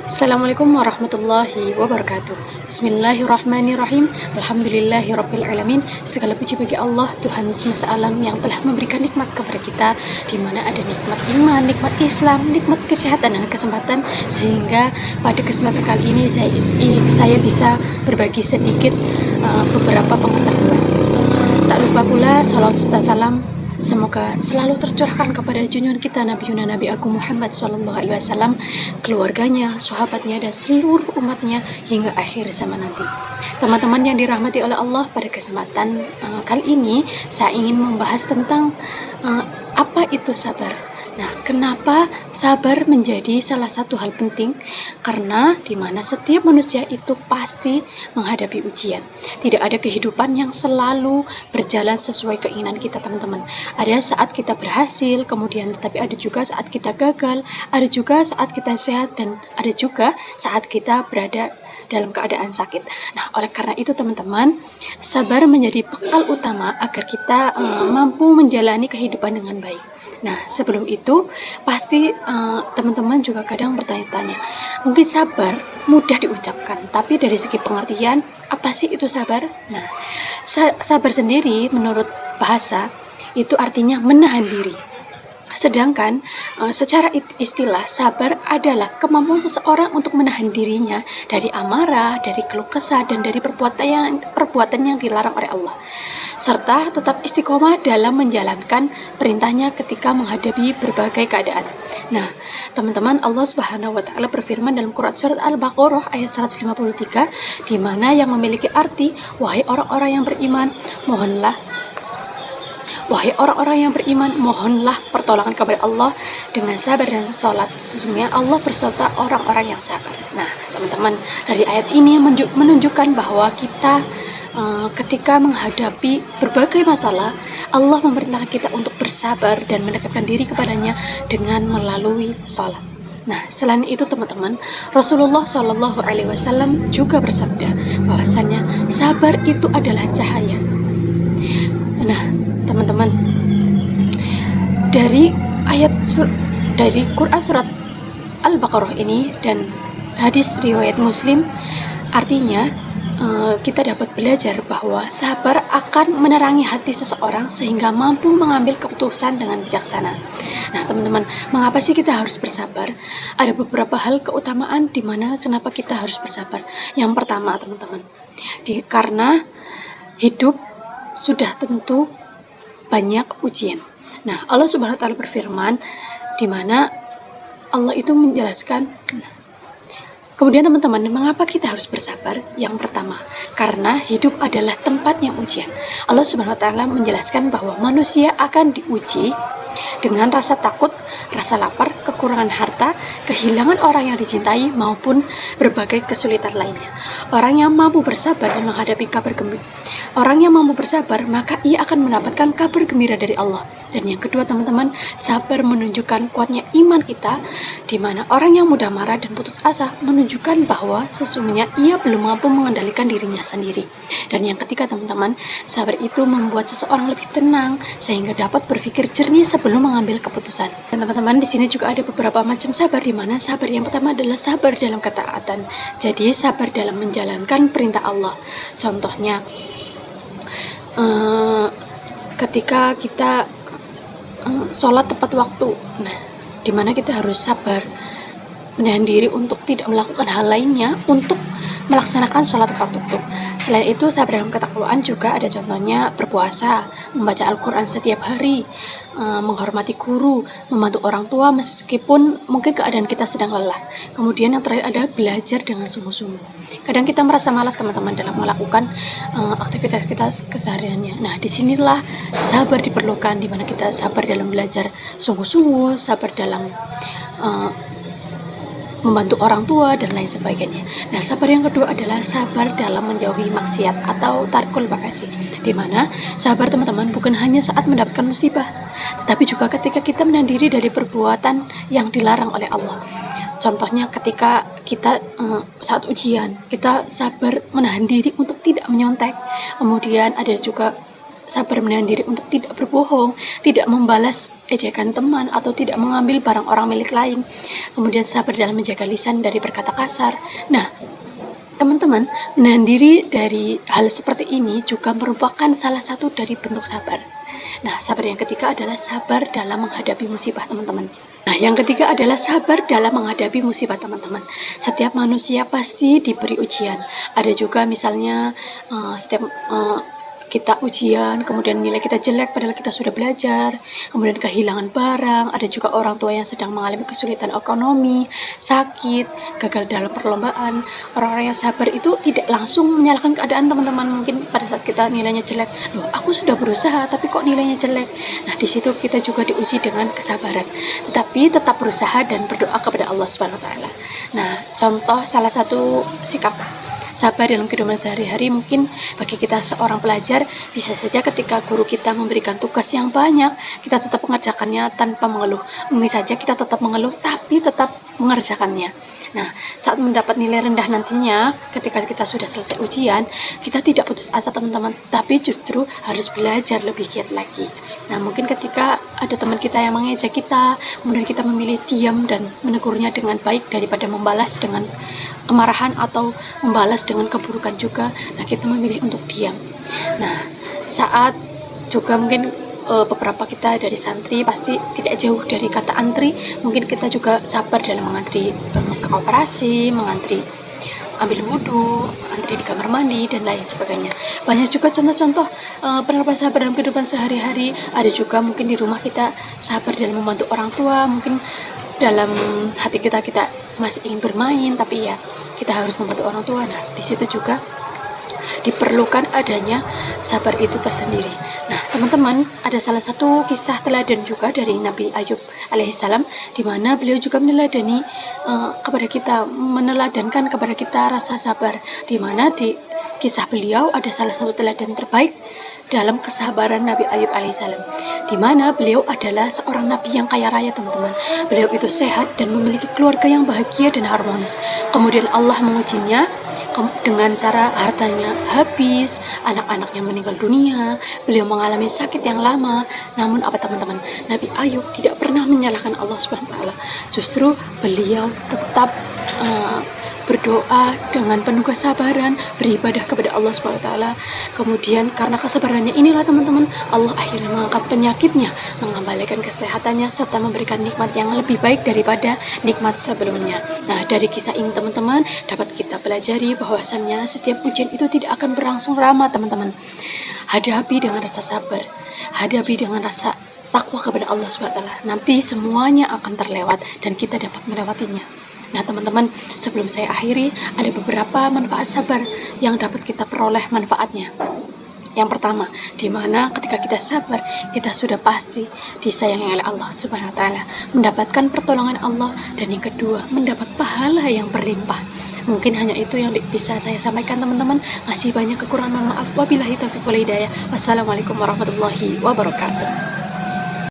Assalamualaikum warahmatullahi wabarakatuh. Bismillahirrahmanirrahim. Alhamdulillahirabbil alamin. Segala puji bagi Allah, Tuhan semesta alam yang telah memberikan nikmat kepada kita, di mana ada nikmat iman, nikmat Islam, nikmat kesehatan dan kesempatan, sehingga pada kesempatan kali ini saya bisa berbagi sedikit beberapa pengetahuan. Tak lupa pula salawat serta salam semoga selalu tercurahkan kepada junjungan kita Nabi Agung Muhammad SAW, keluarganya, sahabatnya, dan seluruh umatnya hingga akhir zaman nanti. Teman-teman yang dirahmati oleh Allah, pada kesempatan kali ini saya ingin membahas tentang apa itu sabar. Nah, kenapa sabar menjadi salah satu hal penting? Karena di mana setiap manusia itu pasti menghadapi ujian. Tidak ada kehidupan yang selalu berjalan sesuai keinginan kita, teman-teman. Ada saat kita berhasil, kemudian tetapi ada juga saat kita gagal, ada juga saat kita sehat, dan ada juga saat kita berada dalam keadaan sakit. Nah, oleh karena itu teman-teman, sabar menjadi bekal utama agar kita mampu menjalani kehidupan dengan baik. Nah, sebelum itu pasti teman-teman juga kadang bertanya-tanya, mungkin sabar mudah diucapkan, tapi dari segi pengertian apa sih itu sabar? Nah, sabar sendiri menurut bahasa itu artinya menahan diri. Sedangkan secara istilah, sabar adalah kemampuan seseorang untuk menahan dirinya dari amarah, dari keluh kesah, dan dari perbuatan yang dilarang oleh Allah, serta tetap istiqomah dalam menjalankan perintahnya ketika menghadapi berbagai keadaan. Nah, teman-teman, Allah Subhanahu wa Ta'ala berfirman dalam Quran surat Al-Baqarah ayat 153, di mana yang memiliki arti, wahai orang-orang yang beriman, mohonlah pertolongan kepada Allah dengan sabar dan sholat. Sesungguhnya Allah berserta orang-orang yang sabar. Nah, teman-teman, dari ayat ini menunjukkan bahwa kita ketika menghadapi berbagai masalah, Allah memerintahkan kita untuk bersabar dan mendekatkan diri kepadanya dengan melalui sholat. Nah, selain itu teman-teman, Rasulullah SAW juga bersabda bahwasannya sabar itu adalah cahaya. Nah, teman-teman, dari Quran surat Al-Baqarah ini dan hadis riwayat Muslim, artinya kita dapat belajar bahwa sabar akan menerangi hati seseorang sehingga mampu mengambil keputusan dengan bijaksana. Nah, teman-teman, mengapa sih kita harus bersabar? Ada beberapa hal keutamaan di mana kenapa kita harus bersabar. Yang pertama, teman-teman, karena hidup sudah tentu banyak ujian. Nah, Allah Subhanahu wa Ta'ala berfirman, di mana Allah itu menjelaskan. Kemudian teman-teman, mengapa kita harus bersabar? Yang pertama, karena hidup adalah tempatnya ujian. Allah Subhanahu wa Ta'ala menjelaskan bahwa manusia akan diuji dengan rasa takut, rasa lapar, kekurangan harta, kehilangan orang yang dicintai, maupun berbagai kesulitan lainnya. Orang yang mampu bersabar dan menghadapi orang yang mampu bersabar, maka ia akan mendapatkan kabar gembira dari Allah. Dan yang kedua, teman-teman, sabar menunjukkan kuatnya iman kita, di mana orang yang mudah marah dan putus asa menunjukkan bahwa sesungguhnya ia belum mampu mengendalikan dirinya sendiri. Dan yang ketiga, teman-teman, sabar itu membuat seseorang lebih tenang sehingga dapat berpikir jernih sebelum mengambil keputusan. Dan teman-teman, di sini juga ada beberapa macam sabar, di mana sabar yang pertama adalah sabar dalam ketaatan. Jadi sabar dalam menjalankan perintah Allah. Contohnya, ketika kita sholat tepat waktu, nah, dimana kita harus sabar menahan diri untuk tidak melakukan hal lainnya untuk melaksanakan sholat tepat waktu. Selain itu, sabar dalam ketakwaan juga ada contohnya berpuasa, membaca Al-Quran setiap hari, menghormati guru, membantu orang tua meskipun mungkin keadaan kita sedang lelah. Kemudian yang terakhir adalah belajar dengan sungguh-sungguh. Kadang kita merasa malas, teman-teman, dalam melakukan aktivitas kita kesehariannya. Nah, disinilah sabar diperlukan, di mana kita sabar dalam belajar sungguh-sungguh, sabar dalam membantu orang tua, dan lain sebagainya. Nah, sabar yang kedua adalah sabar dalam menjauhi maksiat atau tarkul ma'asi, di mana sabar, teman-teman, bukan hanya saat mendapatkan musibah, tetapi juga ketika kita menahan diri dari perbuatan yang dilarang oleh Allah. Contohnya ketika kita saat ujian, kita sabar menahan diri untuk tidak menyontek. Kemudian ada juga sabar menahan diri untuk tidak berbohong, tidak membalas ejekan teman, atau tidak mengambil barang orang milik lain. Kemudian sabar dalam menjaga lisan dari berkata kasar. Nah, teman-teman, menahan diri dari hal seperti ini juga merupakan salah satu dari bentuk sabar. Nah, sabar yang ketiga adalah sabar dalam menghadapi musibah, teman-teman. Nah, yang ketiga adalah sabar dalam menghadapi musibah, teman-teman. Setiap manusia pasti diberi ujian. Ada juga misalnya setiap kita ujian, kemudian nilai kita jelek padahal kita sudah belajar, kemudian kehilangan barang, ada juga orang tua yang sedang mengalami kesulitan ekonomi, sakit, gagal dalam perlombaan. Orang-orang yang sabar itu tidak langsung menyalahkan keadaan, teman-teman. Mungkin pada saat kita nilainya jelek, loh aku sudah berusaha tapi kok nilainya jelek. Nah, di situ kita juga diuji dengan kesabaran. Tetapi tetap berusaha dan berdoa kepada Allah Subhanahu wa taala. Nah, contoh salah satu sikap sabar dalam kehidupan sehari-hari mungkin bagi kita seorang pelajar, bisa saja ketika guru kita memberikan tugas yang banyak, kita tetap mengerjakannya tanpa mengeluh. Mungkin saja kita tetap mengeluh tapi tetap mengerjakannya. Nah, saat mendapat nilai rendah nantinya, ketika kita sudah selesai ujian, kita tidak putus asa, teman-teman, tapi justru harus belajar lebih giat lagi. Nah, mungkin ketika ada teman kita yang mengejek kita, kemudian kita memilih diam dan menegurnya dengan baik daripada membalas dengan kemarahan atau membalas dengan keburukan juga. Nah, kita memilih untuk diam. Nah, saat juga mungkin beberapa kita dari santri pasti tidak jauh dari kata antri. Mungkin kita juga sabar dalam mengantri ke koperasi, mengantri ambil wudhu, antri di kamar mandi, dan lain sebagainya. Banyak juga contoh-contoh penerapan sabar dalam kehidupan sehari-hari. Ada juga mungkin di rumah kita sabar dalam membantu orang tua. Mungkin dalam hati kita masih ingin bermain, tapi ya kita harus membantu orang tua. Nah, di situ juga diperlukan adanya sabar itu tersendiri. Nah, teman-teman, ada salah satu kisah teladan juga dari Nabi Ayub alaihissalam, di mana beliau juga meneladankan kepada kita rasa sabar, di mana di kisah beliau ada salah satu teladan terbaik dalam kesabaran Nabi Ayub alaihissalam, di mana beliau adalah seorang nabi yang kaya raya, teman-teman. Beliau itu sehat dan memiliki keluarga yang bahagia dan harmonis. Kemudian Allah mengujinya dengan cara hartanya habis, anak-anaknya meninggal dunia, beliau mengalami sakit yang lama. Namun apa, teman-teman? Nabi Ayub tidak pernah menyalahkan Allah Subhanahu wa taala. Justru beliau tetap berdoa dengan penuh kesabaran, beribadah kepada Allah Subhanahu wa taala. Kemudian karena kesabarannya inilah, teman-teman, Allah akhirnya mengangkat penyakitnya, mengembalikan kesehatannya, serta memberikan nikmat yang lebih baik daripada nikmat sebelumnya. Nah, dari kisah ini, teman-teman, dapat kita pelajari bahwasannya setiap ujian itu tidak akan berlangsung lama, teman-teman. Hadapi dengan rasa sabar, hadapi dengan rasa takwa kepada Allah Subhanahu wa taala. Nanti semuanya akan terlewat dan kita dapat melewatinya. Nah, teman-teman, sebelum saya akhiri, ada beberapa manfaat sabar yang dapat kita peroleh manfaatnya. Yang pertama, di mana ketika kita sabar, kita sudah pasti disayangi oleh Allah Subhanahu wa taala, mendapatkan pertolongan Allah, dan yang kedua, mendapat pahala yang berlimpah. Mungkin hanya itu yang bisa saya sampaikan, teman-teman. Masih banyak kekurangan, maaf. Wabillahi taufiq wal hidayah. Wassalamualaikum warahmatullahi wabarakatuh.